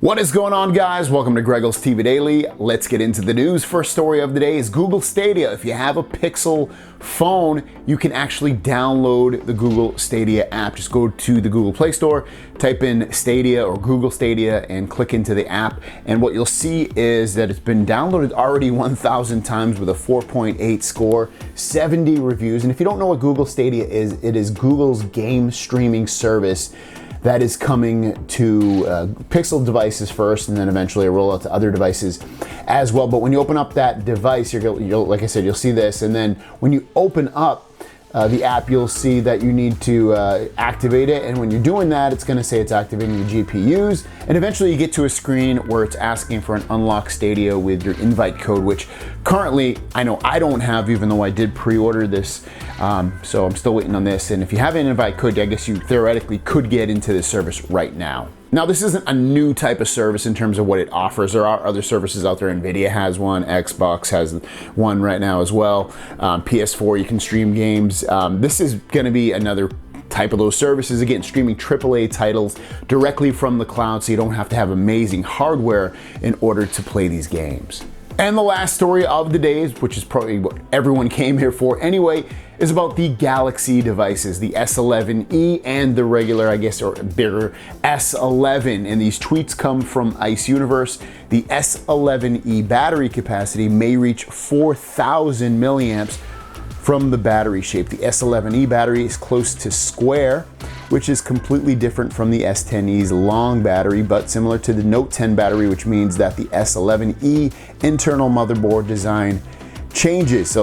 What is going on, guys? Welcome to Greggles TV Daily. Let's get into the news. First story of the day is Google Stadia. If you have a Pixel phone, you can actually download the Google Stadia app. Just go to the Google Play Store, type in Stadia or Google Stadia and click into the app. And what you'll see is that it's been downloaded already 1,000 times with a 4.8 score, 70 reviews. And if you don't know what Google Stadia is, it is Google's game streaming service that is coming to Pixel devices first, and then eventually a rollout to other devices as well. But when you open up that device, you'll, like I said, you'll see this, and then when you open up the app, you'll see that you need to activate it, and when you're doing that, it's going to say it's activating your GPUs, and eventually you get to a screen where it's asking for an unlock Stadia with your invite code, which currently I know I don't have, even though I did pre-order this, so I'm still waiting on this. And if you have an invite code, I guess you theoretically could get into this service right now. Now, this isn't a new type of service in terms of what it offers. There are other services out there. Nvidia has one, Xbox has one right now as well. PS4, you can stream games. This is going to be another type of those services. Again, streaming AAA titles directly from the cloud, so you don't have to have amazing hardware in order to play these games. And the last story of the day, which is probably what everyone came here for anyway, is about the Galaxy devices, the S11e and the regular, I guess, or bigger S11. And these tweets come from Ice Universe. The S11e battery capacity may reach 4,000 milliamps from the battery shape. The S11e battery is close to square, which is completely different from the S10e's long battery, but similar to the Note 10 battery, which means that the S11e internal motherboard design changes.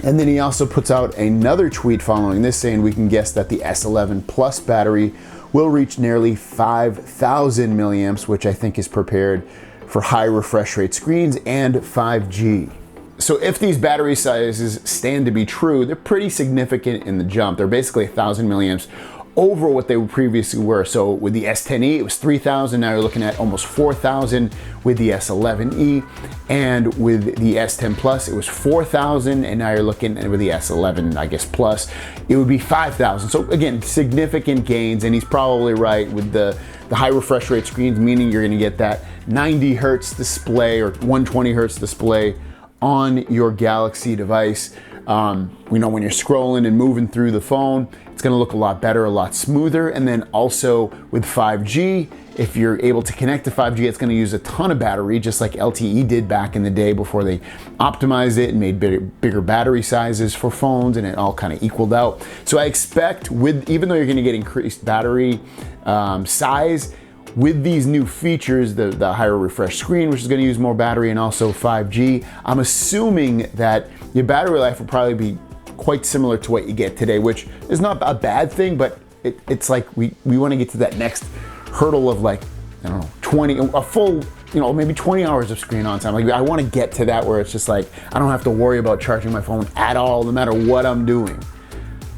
And then he also puts out another tweet following this saying we can guess that the S11 Plus battery will reach nearly 5,000 milliamps, which I think is prepared for high refresh rate screens and 5G. So if these battery sizes stand to be true, they're pretty significant in the jump. They're basically 1,000 milliamps over what they previously were. So with the S10e, it was 3,000. Now you're looking at almost 4,000 with the S11e. And with the S10 Plus, it was 4,000. And now you're looking at with the S11, I guess, Plus, it would be 5,000. So again, significant gains. And he's probably right with the high refresh rate screens, meaning you're gonna get that 90 hertz display or 120 hertz display on your Galaxy device. We know when you're scrolling and moving through the phone, it's gonna look a lot better, a lot smoother. And then also with 5G, if you're able to connect to 5G, it's gonna use a ton of battery, just like LTE did back in the day before they optimized it and made bigger battery sizes for phones, and it all kind of equaled out. So I expect even though you're gonna get increased battery size, with these new features, the higher refresh screen, which is going to use more battery, and also 5G, I'm assuming that your battery life will probably be quite similar to what you get today, which is not a bad thing, but it's like we want to get to that next hurdle of, like, I don't know, a full, maybe 20 hours of screen on time. Like, I want to get to that where it's just like, I don't have to worry about charging my phone at all, no matter what I'm doing.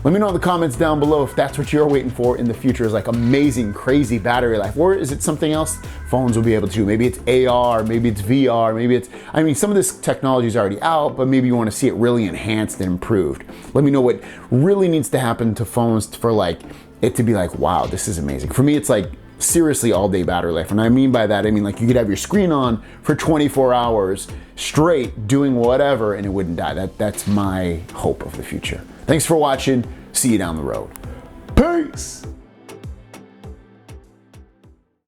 Let me know in the comments down below if that's what you're waiting for in the future, is like amazing, crazy battery life, or is it something else phones will be able to do? Maybe it's AR, maybe it's VR, maybe it's, some of this technology is already out, but maybe you want to see it really enhanced and improved. Let me know what really needs to happen to phones for like it to be like, wow, this is amazing. For me, it's like seriously all day battery life. And I mean by that, I mean like you could have your screen on for 24 hours straight doing whatever and it wouldn't die. That's my hope of the future. Thanks for watching. See you down the road. Peace.